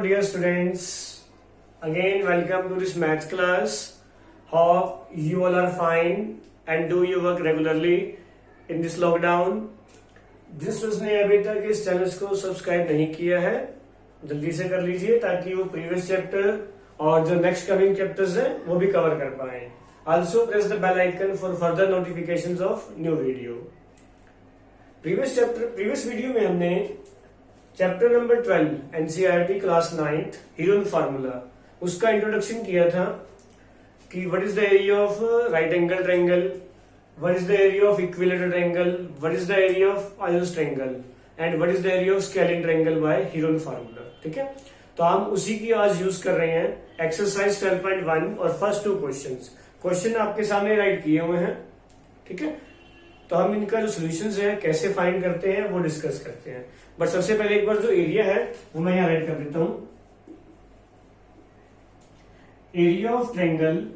dear students. Again, welcome to this maths class. Hope you all are fine and do your work regularly in this lockdown. जिस उसने अभी तक इस channel को subscribe नहीं किया है, जल्दी से कर लीजिए ताकि वो प्रीवियस चैप्टर और जो नेक्स्ट कमिंग चैप्टर्स हैं वो भी कवर कर पाए. Also press the bell icon for further notifications of new video. Previous video में हमने chapter number 12 NCERT class 9th Heron formula उसका इंट्रोडक्शन किया था कि what is the area of right angle triangle, what is the area of equilateral triangle, what is the area of isosceles triangle and what is the area of scalene triangle by Heron formula. ठीक है, तो हम उसी की आज use कर रहे हैं एक्सरसाइज 12.1 और फर्स्ट 2 क्वेश्चन आपके सामने राइट किए हुए हैं. ठीक है, तो हम इनका जो सोल्यूशंस है कैसे फाइंड करते हैं वो डिस्कस करते हैं. बट सबसे पहले एक बार जो एरिया है वो मैं यहां राइट कर देता हूं. Area of triangle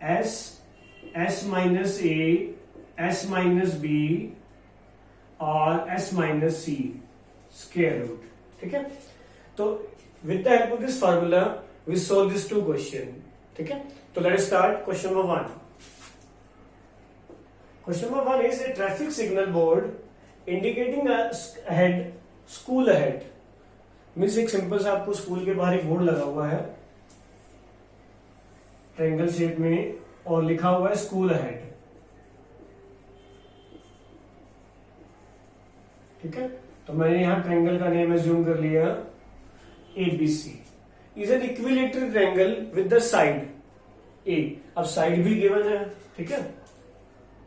s minus a, s minus b और s minus c square root. ठीक है, तो with the help of this formula we solve this 2 question. ठीक है, तो let us start question number 1. Question number 1 is a traffic signal board indicating ahead, school ahead. Means एक simple सा आपको school के बाहर एक बोर्ड लगा हुआ है ट्रायंगल शेप में और लिखा हुआ है स्कूल अहेड. ठीक है, तो मैंने यहां ट्रायंगल का नेम एज्यूम कर लिया ABC. Is an equilateral triangle with the side A. अब साइड भी गिवन है. ठीक है,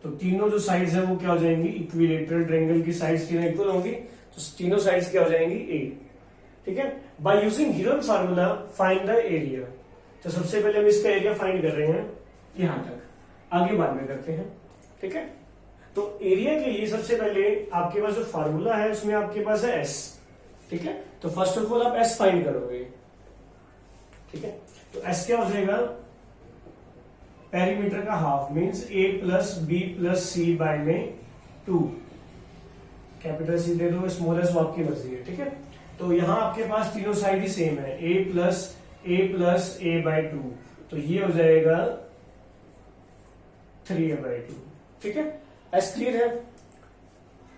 तो तीनों जो साइड्स है वो क्या हो जाएंगी, इक्विलेटरल ट्रायंगल की साइड्स तीनों इक्वल होंगी, तो तीनों साइड्स क्या हो जाएंगी A. ठीक है, by using Heron formula find the area. तो सबसे पहले हम इसका एरिया फाइंड कर रहे हैं यहां तक, आगे बाद में करते हैं. ठीक है, तो एरिया के लिए सबसे पहले आपके पास जो फार्मूला है उसमें आपके पास है S. ठीक है, तो फर्स्ट ऑफ ऑल आप S फाइंड करोगे. ठीक है, तो S क्या हो जाएगा, पेरीमीटर का half means A plus b plus c by में 2. कैपिटल सी दे दो, स्मॉल एस वो आपकी मर्जी है. ठीक है, तो यहां आपके पास तीनों साइड ही सेम है, A प्लस A बाय 2, तो ये हो जाएगा 3A बाय 2. ठीक है, एस क्लियर है.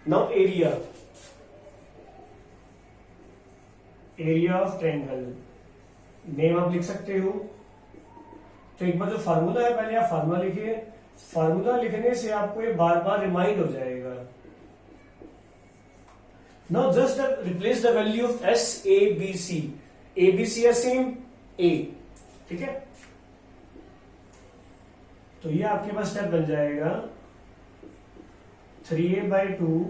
Now area of triangle name आप लिख सकते हो. तो एक बार जो फार्मूला है पहले आप फार्मूला लिखिए. फार्मूला लिखने से आपको ये बार बार रिमाइंड हो जाएगा. Now just replace the value of s a b c. A b c है सेम ए. ठीक है, तो ये आपके पास स्टेप बन जाएगा 3A by 2,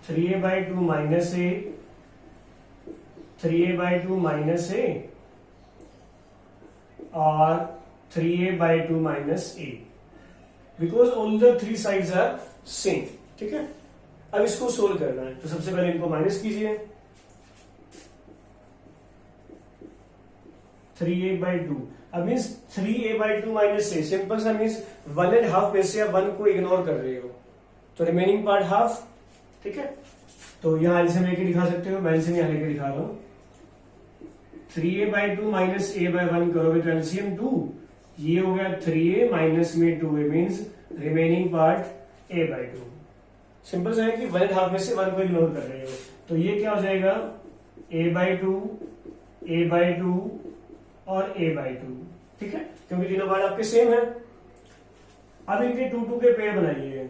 3A by 2 minus A, 3A by 2 minus A और 3A by 2 minus A, because all the 3 sides are same. ठीक है, अब इसको सोल्व करना है, तो सबसे पहले इनको माइनस कीजिए. 3A बाय 2 अब means 3A by 2 minus A, simple सा मीन्स 1.5 में से आप 1 को इग्नोर कर रहे हो, तो रिमेनिंग पार्ट हाफ. ठीक है, तो यहां एलसीएम लेके दिखा सकते हो, मैं एलसीएम यहां लेके दिखा रहा हूं. 3A by 2 minus A bye 1 करोगे तो एलसीएम 2, ये हो गया 3A माइनस में 2A means remaining part A by 2. Simple सा है कि 1.5 में से 1 को इग्नोर कर रहे हो, तो ये क्या हो जाएगा A बाय 2, A बाय 2 और A बाय 2. ठीक है, क्योंकि तीनों पार्ट आपके सेम है. अब इनके 2 के पेयर बनाइए,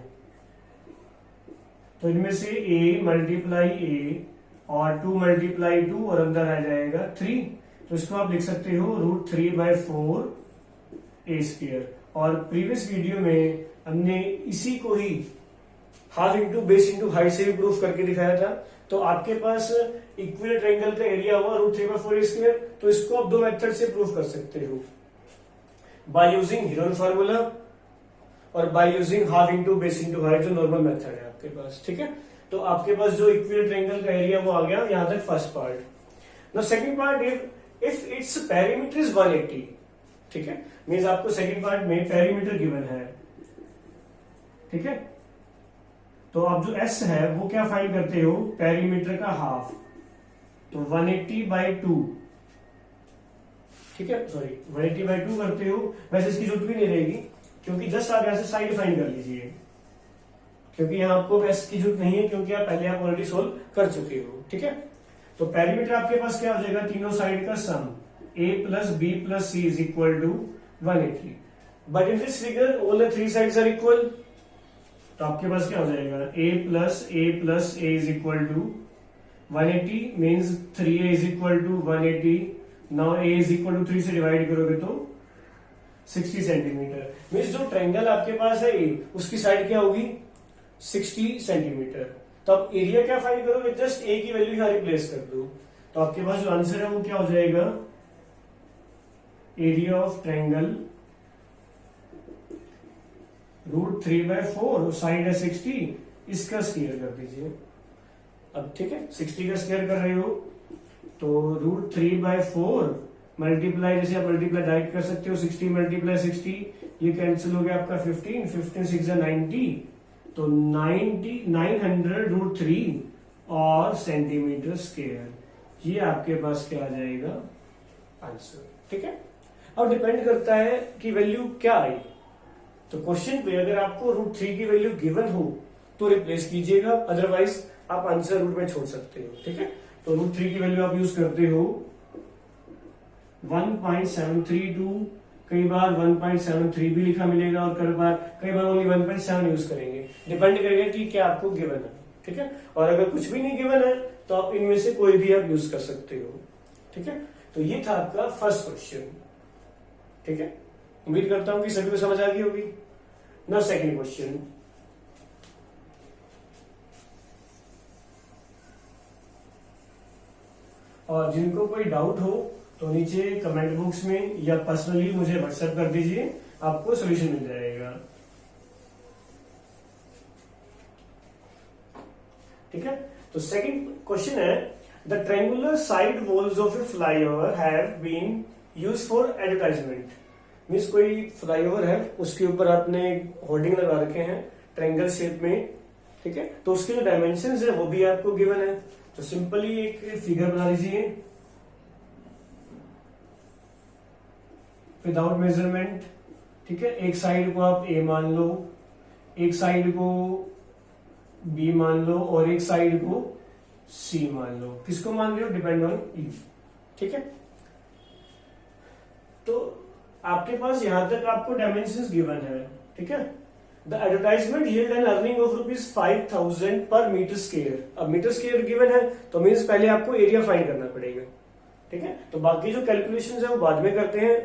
तो इनमें से A मल्टीप्लाई A और 2 मल्टीप्लाई 2 और अंदर आ जाएगा 3. तो इसको आप लिख सकते हो √3 बाय 4 A स्क्वायर. और प्रीवियस वीडियो में हमने इसी को ही half into base into height से भी प्रूफ करके दिखाया था. तो आपके पास इक्विलेटरल ट्रायंगल का एरिया हुआ √3 बाय 4 A स्क्वायर. तो इसको आप 2 मेथड से प्रूफ कर सकते हो, बाय यूजिंग हीरोन फार्मूला और by using half into base into height, जो नॉर्मल मेथड है आपके पास. ठीक है, तो आपके पास जो इक्विलेटरल ट्रायंगल का एरिया वो आ गया यहां तक first part. Now second part, if its perimeter is 180. ठीक है, मींस आपको सेकंड पार्ट में पेरीमीटर गिवन है. ठीक है, तो आप जो s है वो क्या फाइंड करते हो, पेरीमीटर का हाफ, तो 180/2, ठीक है, सॉरी 180/2 करते हो। वैसे इसकी जरूरत भी नहीं रहेगी, क्योंकि जस्ट आप ऐसे साइड फाइंड कर लीजिए, क्योंकि यहाँ आपको s की जरूरत नहीं है, क्योंकि आप पहले आप ऑलरेडी सोल्व कर चुके हो, ठीक है। तो पेरीमीटर आपके पास क्या हो जाएगा, तीनों साइड का sum a + b + c = 180, but in this figure all the 3 sides are equal, तो आपके पास क्या हो जाएगा, a + a = 180 means 3a = 180। Now a = 3 से डिवाइड करोगे तो 60 सेंटीमीटर, मीन्स जो ट्रायंगल आपके पास है a, उसकी साइड क्या होगी, 60 सेंटीमीटर। तो आप एरिया क्या फाइंड करोगे, जस्ट a की वैल्यू यहां रिप्लेस कर दो, तो आपके पास जो आंसर है वो क्या हो जाएगा, एरिया ऑफ ट्रायंगल √3/4, साइड है 60, इसका स्क्वायर कर दीजिए। अब ठीक है, 60 का स्क्वायर कर रहे हो तो √3/4 मल्टीप्लाई, जैसे आप मल्टीप्लाई डायरेक्ट कर सकते हो, 60 × 60, ये कैंसिल हो गया आपका 15 6 90, तो 900√3 और सेंटीमीटर स्क्वायर, ये आपके पास क्या आ जाएगा आंसर, ठीक है। अब डिपेंड करता है कि वैल्यू क्या आई, तो क्वेश्चन पे अगर आपको √3 की वैल्यू गिवन हो तो रिप्लेस कीजिएगा, अदरवाइज आप आंसर रूट में छोड़ सकते हो, ठीक है। तो √3 की वैल्यू आप यूज करते हो 1.732, कई बार 1.73 भी लिखा मिलेगा, और कई बार ओनली 1.7 यूज करेंगे, डिपेंड करेगा कि क्या आपको गिवन है, ठीक है। और अगर कुछ भी नहीं गिवन है तो आप इनमें से कोई भी आप यूज कर सकते हो, ठीक है। तो ये था आपका फर्स्ट क्वेश्चन, ठीक है। उम्मीद करता हूं कि सभी को समझ आ गई होगी। नाउ सेकंड क्वेश्चन, और जिनको कोई डाउट हो तो नीचे कमेंट बॉक्स में या पर्सनली मुझे व्हाट्सएप कर दीजिए, आपको सोल्यूशन मिल जाएगा, ठीक है। तो सेकंड क्वेश्चन है, the triangular side walls of a flyover have been used for advertisement, means कोई फ्लाईओवर है उसके ऊपर आपने होर्डिंग लगा रखे हैं ट्रायंगल शेप में, ठीक है। तो उसके जो डायमेंशंस है वो भी आपको गिवन है, तो सिंपली एक फिगर बना लीजिए विदाउट मेजरमेंट, ठीक है। एक साइड को आप a मान लो, एक साइड को b मान लो, और एक साइड को c मान लो। किसको मान रहे हो, डिपेंड ऑन यू, ठीक है। तो आपके पास यहां तक आपको डायमेंशंस गिवन है, ठीक है। The advertisement yield an earning of ₹5,000 per metre square. अब मीटर स्क्वायर गिवन है तो मीन्स पहले आपको एरिया फाइंड करना पड़ेगा, ठीक है। तो बाकी जो कैलकुलेशंस है वो बाद में करते हैं,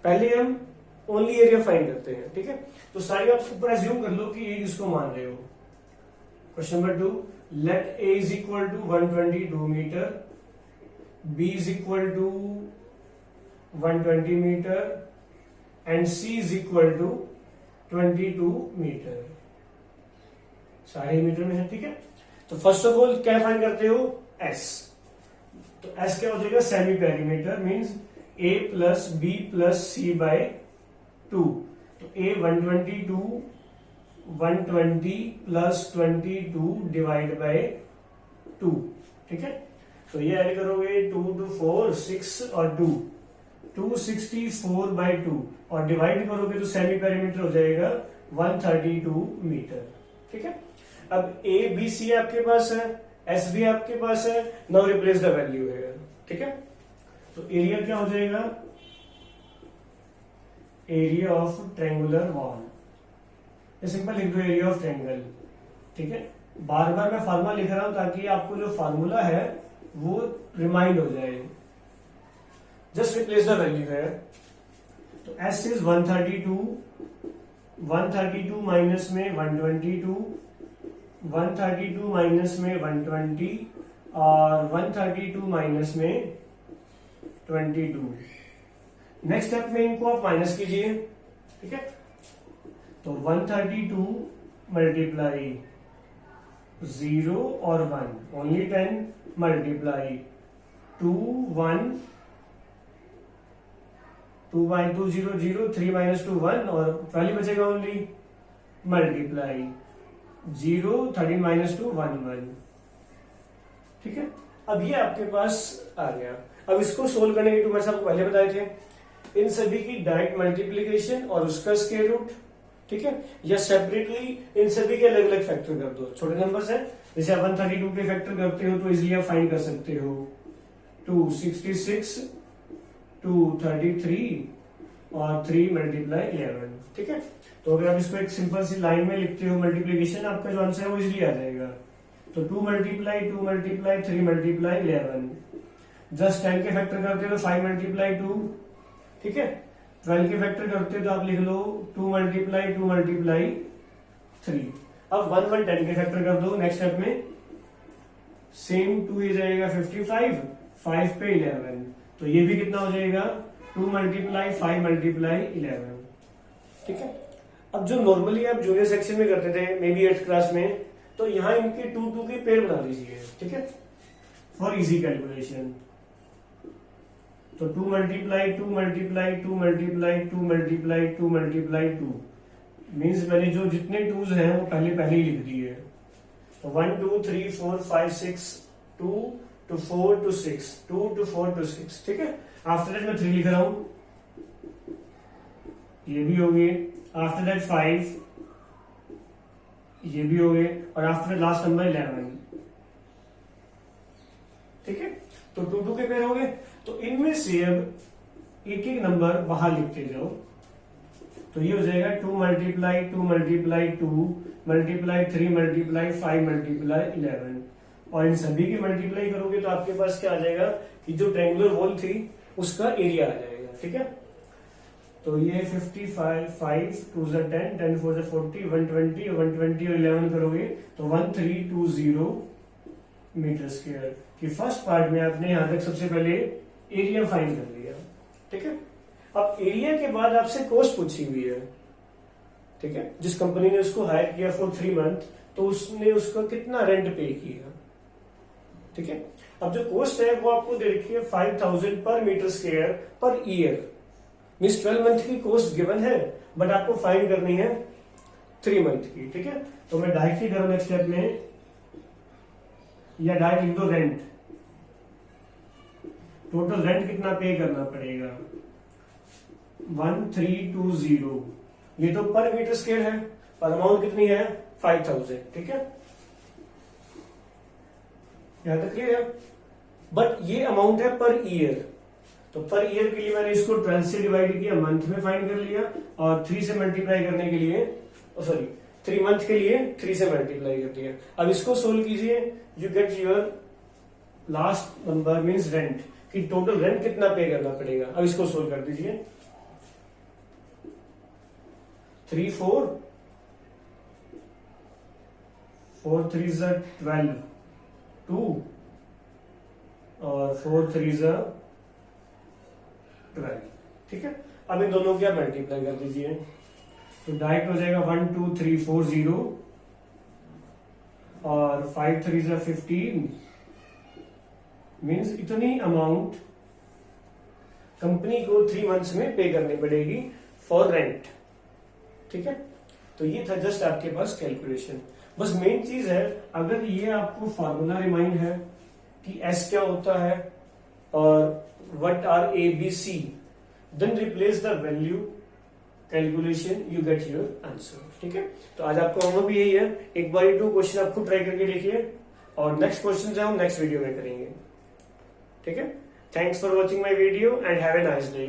पहले हम ओनली एरिया फाइंड करते हैं, ठीक है। तो सारी आप ऊपर एज्यूम कर लो कि ए किसको मान रहे हो। Question number 2, let a = 122 metre, b = 120 metre and c = 22 metre, सारे मीटर में है, ठीक है। तो फर्स्ट ऑफ ऑल क्या फाइंड करते हो, s, तो s क्या हो जाएगा, semi perimeter, means a + b + c/2, तो a 122 120 + 22 / 2, ठीक है। तो ये ऐड करोगे 2 2 4 6 और 2 264/2, और डिवाइड करोगे तो सेमी पेरीमीटर हो जाएगा 132 मीटर, ठीक है। अब a b c आपके पास है, s भी आपके पास है, नाउ रिप्लेस द वैल्यू है, ठीक है। तो एरिया क्या हो जाएगा, एरिया ऑफ ट्रायंगुलर वॉल, ये सिंपल लिख दो, एरिया ऑफ ट्रायंगल, ठीक है। बार बार मैं फार्मूला लिख रहा हूं ताकि आपको जो फार्मूला है वो रिमाइंड हो जाए, जस्ट रिप्लेस द वैल्यू है। तो s इज 132, 132 माइनस में 122, 132 माइनस में 120, और 132 माइनस में 22। नेक्स्ट स्टेप में इनको आप माइनस कीजिए, ठीक है। तो 132 मल्टीप्लाई 0 और 1 ओनली 10 मल्टीप्लाई 2 1 2 बाई 2 0 0 3 - 2 1 और वैल्यू बचेगा ओनली, मल्टीप्लाई 0, 13 माइनस 2 1 1। ठीक है, अब ये आपके पास आ गया। अब इसको सोल्व करने के मैंने आपको पहले बताए थे, इन सभी की डायरेक्ट मल्टीप्लीकेशन और उसका स्क्वायर रूट। ठीक है, या सेपरेटली इन सभी के अलग अलग फैक्टर कर दो। छोटे नंबर्स हैं, जैसे आप 132 के फैक्टर करते हो तो इजिली आप फाइंड कर सकते हो 266, 233 और 3 मल्टीप्लाई 11। ठीक है, तो अगर आप इसको एक सिंपल सी लाइन में लिखते हो मल्टीप्लीकेशन, आपका जो आंसर है वो इजिली आ जाएगा। तो 2 मल्टीप्लाई 2 मल्टीप्लाई 3 मल्टीप्लाई 11। जस्ट 10 के फैक्टर करते हो तो 5 मल्टीप्लाई 2। ठीक है, 12 के फैक्टर करते हो तो आप लिख लो 2 मल्टीप्लाई 2 मल्टीप्लाई 3। अब 1 1 10 के फैक्टर कर दो नेक्स्ट स्टेप में, सेम 2 ये जाएगा 55, 5 पे 11, तो ये भी कितना हो जाएगा 2 मल्टीप्लाई 5 मल्टीप्लाई 11। ठीक है, अब जो नॉर्मली आप जूनियर सेक्शन में करते थे मे बी 8th क्लास में, तो यहां इनके 2 2 के पेयर बना लीजिए। ठीक है, फॉर इजी कैलकुलेशन। तो 2 multiply 2 multiply 2 multiply 2 multiply 2 multiply 2 means मैंने जो जितने 2s हैं वो पहले ही लिख दिए। तो 1 2 3 4 5 6 2 to 4 to 6 2 to 4 to 6। ठीक है, आफ्टर दैट मैं 3 लिख रहा हूं, ये भी हो गए। आफ्टर दैट 5, ये भी हो गए, और आफ्टर लास्ट नंबर 11। ठीक है, तो 2 2 के पेयर हो गए। तो इनमें से अब एक एक नंबर बाहर लिखते जाओ, तो ये हो जाएगा 2 multiply 2 multiply 2 multiply 3 multiply 5 multiply 11। और इन सभी की मल्टीप्लाई करोगे तो आपके पास क्या आ जाएगा कि जो ट्रायंगुलर वॉल थी उसका एरिया आ जाएगा। ठीक है, तो ये 55 5 2 10 10 4 40 120 120 और 11 करोगे तो 1320 मीटर स्क्वायर की फर्स्ट पार्ट में आपने यहां तक सबसे पहले एरिया फाइंड कर लिया। ठीक है, अब एरिया के बाद आपसे कॉस्ट पूछी हुई है। ठीक है, जिस कंपनी ने उसको हायर किया फॉर 3 मंथ, तो उसने उसका कितना रेंट पे किया। ठीक है, अब जो कॉस्ट है वो आपको दे रखी है 5000 per metre square per year. Means 12 month की कॉस्ट गिवन है, बट आपको फाइंड करनी है 3 मंथ की। ठीक है, तो मैं डायरेक्टली करूं नेक्स्ट स्टेप में, या डायरेक्ट लिख दो रेंट। टोटल रेंट कितना पे करना पड़ेगा 1320। ये तो पर मीटर स्क्वायर है, पर अमाउंट कितनी है 5000। ठीक है, यहां तक क्लियर है। बट ये अमाउंट है पर ईयर, तो पर ईयर के लिए मैंने इसको 12 से डिवाइड किया, मंथ में फाइंड कर लिया, और 3 से मल्टीप्लाई करने के लिए, सॉरी 3 मंथ के लिए 3 से मल्टीप्लाई कर दिया। अब इसको सोल्व कीजिए, you get your last number means rent, कि टोटल रेंट कितना पे करना पड़ेगा। अब इसको सोल्व कर दीजिए, 3 4 4 3 12 2 और 4 3 12। ठीक है, अब इन दोनों की आप मल्टीप्लाई कर दीजिए, तो डायरेक्ट हो जाएगा 1 2 3 4 0 और 5 3 15। मीन्स इतनी अमाउंट कंपनी को 3 मंथ्स में पे करनी पड़ेगी फॉर रेंट। ठीक है, तो ये था जस्ट आपके पास कैलकुलेशन। बस मेन चीज है, अगर ये आपको फार्मूला रिमाइंड है कि एस क्या होता है और what are a b c, then replace the value calculation, you get your answer. ठीक है, तो आज आपका होमवर्क भी यही है, एक बार 2 क्वेश्चन आपको ट्राई करके देखिए, और नेक्स्ट क्वेश्चन जो हम नेक्स्ट वीडियो में करेंगे। ठीक है, thanks for watching my video and have a nice day.